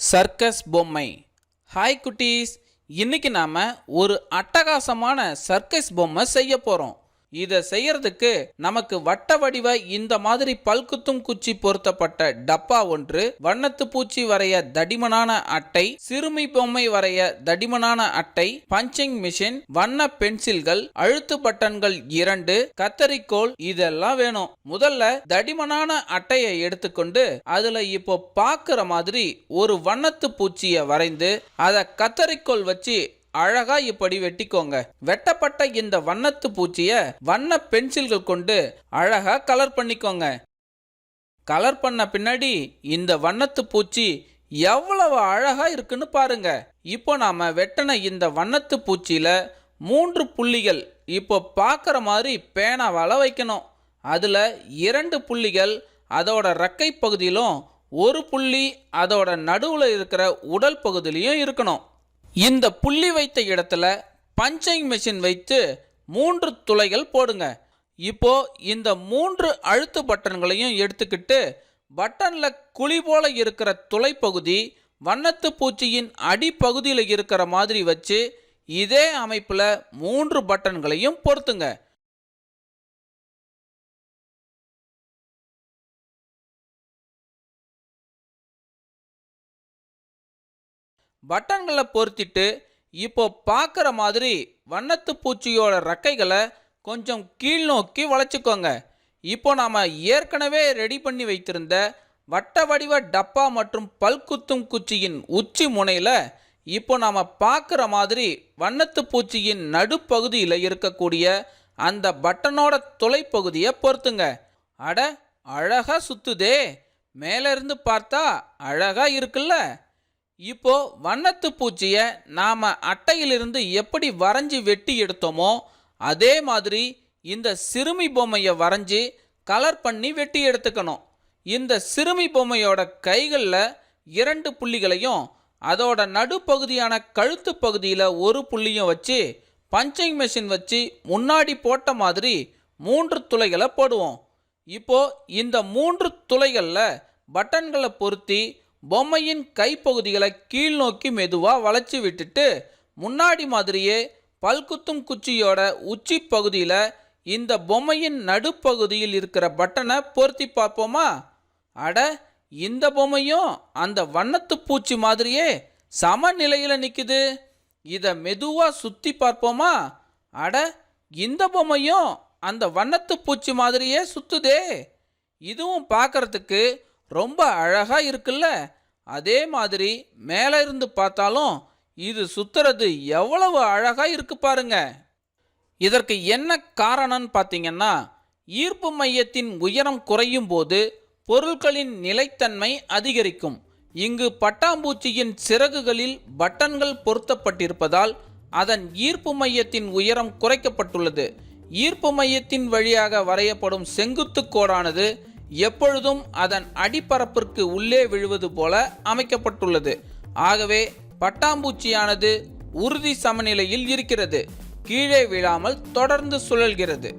Circus பொம்மை. Hi குட்டீஸ், இன்னைக்கு நாம ஒரு அட்டகாசமான சர்க்கஸ் பொம்மை செய்ய போறோம். இதை செய்யறதுக்கு நமக்கு வட்ட வடிவ இந்த மாதிரி பல்குத்தும் குச்சி பொருத்தப்பட்ட டப்பா ஒன்று, வண்ணத்து பூச்சி வரைய தடிமனான அட்டை, சிறுமி பொம்மை வரைய தடிமனான அட்டை, பஞ்சிங் மிஷின், வண்ண பென்சில்கள், அழுத்து பட்டன்கள் 2, கத்தரிக்கோல் இதெல்லாம் வேணும். முதல்ல தடிமனான அட்டையை எடுத்துக்கொண்டு அதுல இப்போ பாக்குற மாதிரி ஒரு வண்ணத்து பூச்சியை வரைந்து அதை கத்தரிக்கோல் வச்சு அழகா இப்படி வெட்டிக்கோங்க. வெட்டப்பட்ட இந்த வண்ணத்து பூச்சிய வண்ண பென்சில்கள் கொண்டு அழகா கலர் பண்ணிக்கோங்க. கலர் பண்ண பின்னாடி இந்த வண்ணத்து பூச்சி எவ்வளவு அழகா இருக்குன்னு பாருங்க. இப்போ நாம வெட்டின இந்த வண்ணத்து பூச்சியில 3 புள்ளிகள் இப்போ பார்க்குற மாதிரி பேனாவால வைக்கணும். அதுல 2 புள்ளிகள் அதோட ரெக்கை பகுதியிலும், 1 புள்ளி அதோட நடுவுல இருக்கிற உடல் பகுதியிலையும் இருக்கணும். இந்த புள்ளி வைத்த இடத்துல பஞ்சிங் மிஷின் வைத்து 3 துளைகள் போடுங்க. இப்போ இந்த 3 அழுத்து பட்டன்களையும் எடுத்துக்கிட்டு பட்டன்ல குழி போல இருக்கிற துளை பகுதி வண்ணத்து பூச்சியின் அடிப்பகுதியில் இருக்கிற மாதிரி வச்சு இதே அமைப்புல 3 பட்டன்களையும் பொருத்துங்க. பட்டன்களை பொருத்திட்டு இப்போ பார்க்குற மாதிரி வண்ணத்து பூச்சியோட ரெக்கைகளை கொஞ்சம் கீழ் நோக்கி வளைச்சிக்கோங்க. இப்போ நாம் ஏற்கனவே ரெடி பண்ணி வைத்திருந்த வட்ட வடிவ டப்பா மற்றும் பல்குத்தும் குச்சியின் உச்சி முனையில் இப்போ நாம் பார்க்குற மாதிரி வண்ணத்து பூச்சியின் நடுப்பகுதியில் இருக்கக்கூடிய அந்த பட்டனோட துளைப்பகுதியை பொருத்துங்க. அட, அழகா சுத்துதே! மேலிருந்து பார்த்தா அழகா இருக்குல்ல? இப்போ வண்ணத்து பூச்சியை நாம அட்டையிலிருந்து எப்படி வரைஞ்சி வெட்டி எடுத்தோமோ அதே மாதிரி இந்த சிறுமி பொம்மையை வரைஞ்சி கலர் பண்ணி வெட்டி எடுத்துக்கணும். இந்த சிறுமி பொம்மையோட கைகளில் 2 புள்ளிகளையும் அதோட நடுப்பகுதியான கழுத்து பகுதியில் 1 புள்ளியும் வச்சு பஞ்சிங் மிஷின் வச்சு முன்னாடி போட்ட மாதிரி 3 துளைகளை போடுவோம். இப்போ இந்த 3 துளைகளில் பட்டன்களை பொருத்தி பொம்மையின் கைப்பகுதிகளை கீழ் நோக்கி மெதுவா வளைச்சி விட்டுட்டு முன்னாடி மாதிரியே பல்குத்தும் குச்சியோட உச்சி பகுதியில இந்த பொம்மையின் நடுப்பகுதியில் இருக்கிற பட்டனை பொருத்தி பார்ப்போமா? அட, இந்த பொம்மையும் அந்த வண்ணத்து பூச்சி மாதிரியே சமநிலையில நிக்குது. இத மெதுவா சுத்தி பார்ப்போமா? அட, இந்த பொம்மையும் அந்த வண்ணத்து பூச்சி மாதிரியே சுத்துதே. இதுவும் பார்க்கறதுக்கு ரொம்ப அழகா இருக்குல்ல? அதே மாதிரி மேலே இருந்து பார்த்தாலும் இது சுத்துறது எவ்வளவு அழகா இருக்கு பாருங்க. இதற்கு என்ன காரணம்னு பார்த்தீங்கன்னா, ஈர்ப்பு மையத்தின் உயரம் குறையும் போது பொருட்களின் நிலைத்தன்மை அதிகரிக்கும். இங்கு பட்டாம்பூச்சியின் சிறகுகளில் பட்டன்கள் பொருத்தப்பட்டிருப்பதால் அதன் ஈர்ப்பு மையத்தின் உயரம் குறைக்கப்பட்டுள்ளது. ஈர்ப்பு மையத்தின் வழியாக வரையப்படும் செங்குத்து கோடானது எப்பொழுதும் அதன் அடிப்பரப்பிற்கு உள்ளே விழுவது போல அமைக்கப்பட்டுள்ளது. ஆகவே பட்டாம்பூச்சியானது உறுதி சமநிலையில் இருக்கிறது, கீழே விழாமல் தொடர்ந்து சுழல்கிறது.